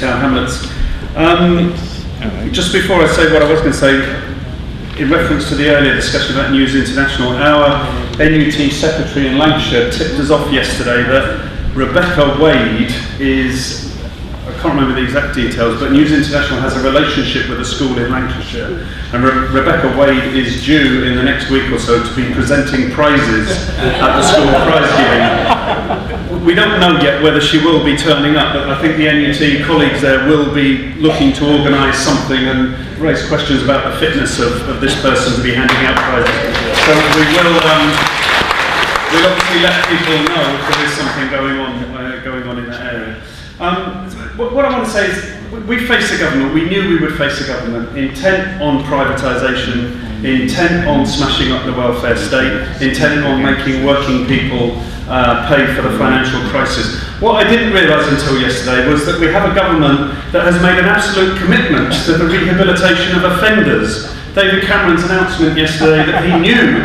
Town Hamlets. Just before I say what I was going to say, in reference to the earlier discussion about News International, our NUT secretary in Lancashire tipped us off yesterday that Rebecca Wade is, I can't remember the exact details, but News International has a relationship with a school in Lancashire, and Rebecca Wade is due in the next week or so to be presenting prizes at the school prize giving. We don't know yet whether she will be turning up, but I think the NUT colleagues there will be looking to organise something and raise questions about the fitness of this person to be handing out prizes. So we'll obviously let people know if there is something going on in that area. What I want to say is we face a government, we knew we would face a government intent on privatisation, intent on smashing up the welfare state, intent on making working people pay for the financial crisis. What I didn't realise until yesterday was that we have a government that has made an absolute commitment to the rehabilitation of offenders. David Cameron's announcement yesterday that he knew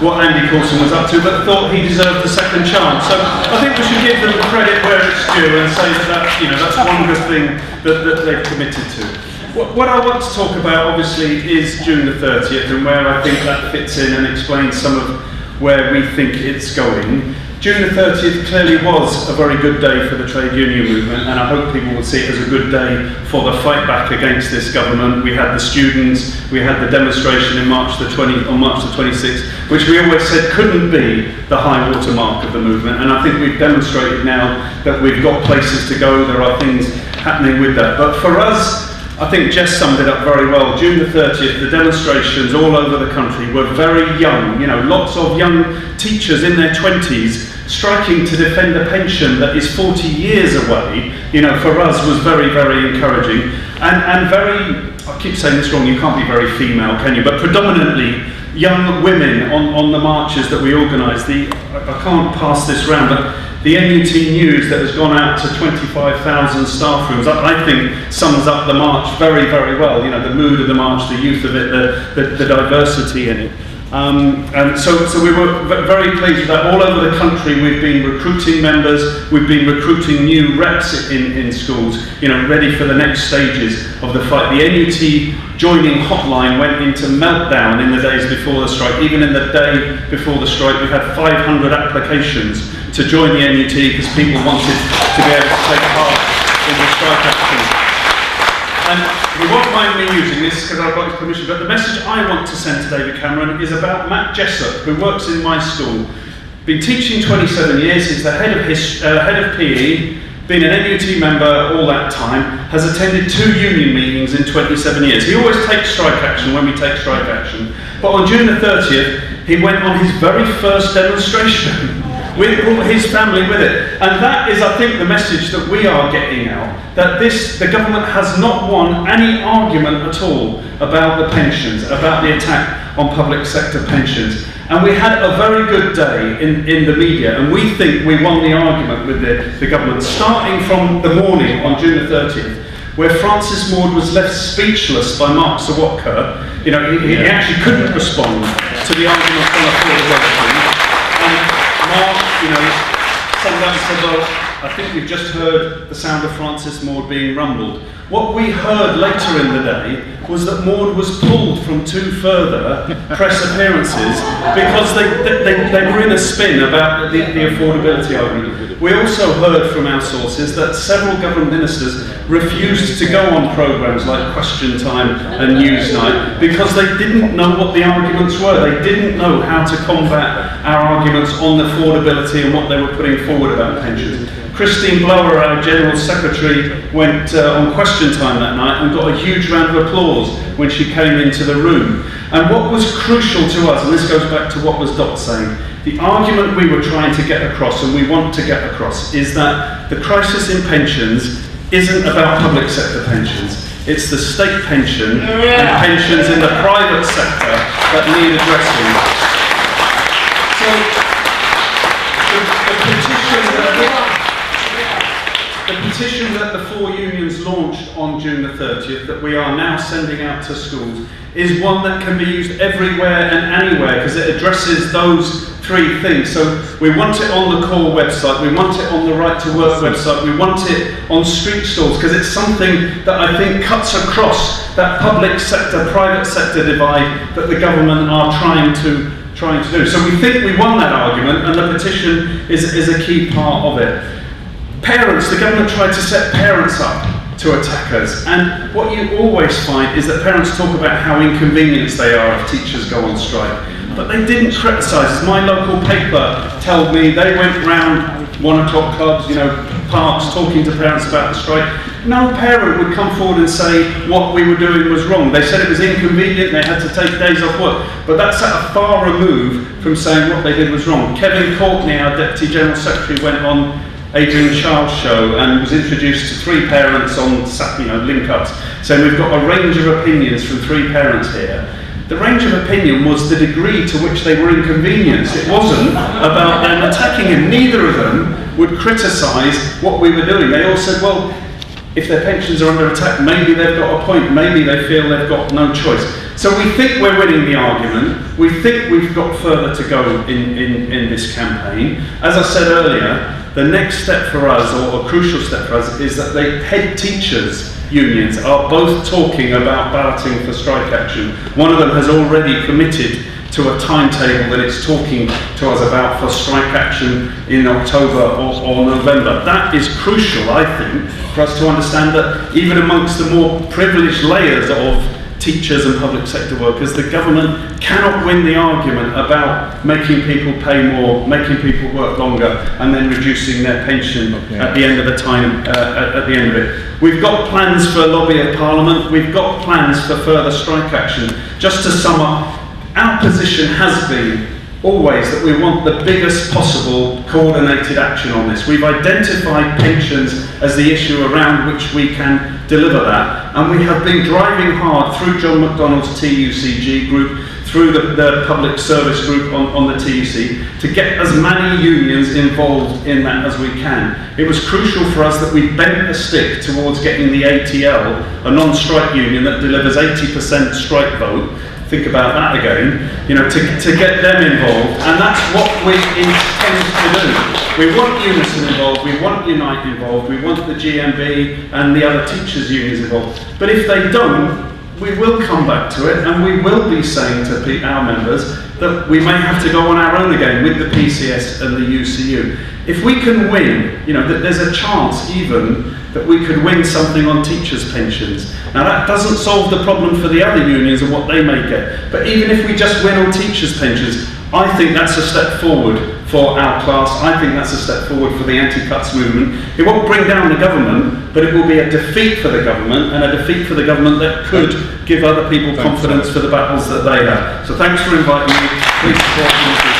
what Andy Coulson was up to, but thought he deserved a second chance. So I think we should give them credit where it's due and say that that's one good thing that they've committed to. What I want to talk about, obviously, is June the 30th and where I think that fits in and explains some of where we think it's going. June the 30th clearly was a very good day for the trade union movement, and I hope people will see it as a good day for the fight back against this government. We had the students, we had the demonstration on March the 26th, which we always said couldn't be the high water mark of the movement, and I think we've demonstrated now that we've got places to go, there are things happening with that. But for us, I think Jess summed it up very well. June the 30th, the demonstrations all over the country were very young, lots of young teachers in their 20s striking to defend a pension that is 40 years away, for us was very, very encouraging. And very, I keep saying this wrong, you can't be very female, can you? But predominantly young women on the marches that we organised. I can't pass this round, but the NUT News that has gone out to 25,000 staff rooms, I think sums up the march very, very well. The mood of the march, the youth of it, the diversity in it. And so we were very pleased with that. All over the country we've been recruiting members, we've been recruiting new reps in schools, ready for the next stages of the fight. The NUT joining hotline went into meltdown in the days before the strike. Even in the day before the strike, we had 500 applications to join the NUT because people wanted to be able to take part in the strike action. And you won't mind me using this because I've got his permission, but the message I want to send to David Cameron is about Matt Jessup, who works in my school. Been teaching 27 years, he's the head of PE, been an NUT member all that time, has attended 2 union meetings in 27 years. He always takes strike action when we take strike action. But on June the 30th, he went on his very first demonstration. We brought his family with it. And that is, I think, the message that we are getting out, that the government has not won any argument at all about the pensions, about the attack on public sector pensions. And we had a very good day in the media, and we think we won the argument with the government, starting from the morning on June the 30th, where Francis Maude was left speechless by Mark Sawatka. He actually couldn't respond to the argument on affordability. And Mark, summed up and said, well, I think we've just heard the sound of Francis Maude being rumbled. What we heard later in the day was that Maude was pulled from 2 further press appearances because they were in a spin about the affordability argument. We also heard from our sources that several government ministers refused to go on programmes like Question Time and Newsnight because they didn't know what the arguments were. They didn't know how to combat our arguments on affordability and what they were putting forward about pensions. Christine Blower, our General Secretary, went on Question Time that night and got a huge round of applause when she came into the room. And what was crucial to us, and this goes back to what was Dot saying, the argument we were trying to get across, and we want to get across, is that the crisis in pensions isn't about public sector pensions. It's the state pension and pensions in the private sector that need addressing. So, the petition that the 4 unions unions launched on June the 30th, that we are now sending out to schools, is one that can be used everywhere and anywhere, because it addresses those three things. So we want it on the core website, we want it on the Right to Work website, we want it on street stalls, because it's something that I think cuts across that public sector, private sector divide that the government are trying to do. So we think we won that argument, and the petition is a key part of it. Parents, the government tried to set parents up to attack us, and what you always find is that parents talk about how inconvenienced they are if teachers go on strike. But they didn't criticise. As my local paper told me, they went round 1 o'clock clubs, parks, talking to parents about the strike. No parent would come forward and say what we were doing was wrong. They said it was inconvenient, they had to take days off work. But that's at a far remove from saying what they did was wrong. Kevin Courtney, our Deputy General Secretary, went on Adrian Charles' show and was introduced to 3 parents on link-ups, saying we've got a range of opinions from 3 parents here. The range of opinion was the degree to which they were inconvenienced. It wasn't about them attacking him. Neither of them would criticise what we were doing. They all said, well, if their pensions are under attack, maybe they've got a point, maybe they feel they've got no choice. So we think we're winning the argument. We think we've got further to go in this campaign. As I said earlier, the next step for us, or a crucial step for us, is that the head teachers' unions are both talking about balloting for strike action. One of them has already committed to a timetable that it's talking to us about for strike action in October or November. That is crucial, I think, for us to understand that even amongst the more privileged layers of teachers and public sector workers, the government cannot win the argument about making people pay more, making people work longer, and then reducing their pension at the end of the time, at the end of it. We've got plans for a lobby of Parliament, we've got plans for further strike action. Just to sum up, our position has been always that we want the biggest possible coordinated action on this. We've identified pensions as the issue around which we can deliver that, and we have been driving hard through John McDonnell's TUCG group, through the public service group on the TUC, to get as many unions involved in that as we can. It was crucial for us that we bent the stick towards getting the ATL, a non-strike union that delivers 80% strike vote. Think about that again, to get them involved, and that's what we intend to do. We want Unison involved, we want Unite involved, we want the GMB and the other teachers' unions involved. But if they don't, we will come back to it, and we will be saying to our members that we may have to go on our own again with the PCS and the UCU. If we can win, that there's a chance even that we could win something on teachers' pensions. Now that doesn't solve the problem for the other unions and what they may get, but even if we just win on teachers' pensions, I think that's a step forward for our class. I think that's a step forward for the anti-cuts movement. It won't bring down the government, but it will be a defeat for the government, and a defeat for the government that could give other people confidence for the battles that they have. So thanks for inviting me. Please support me.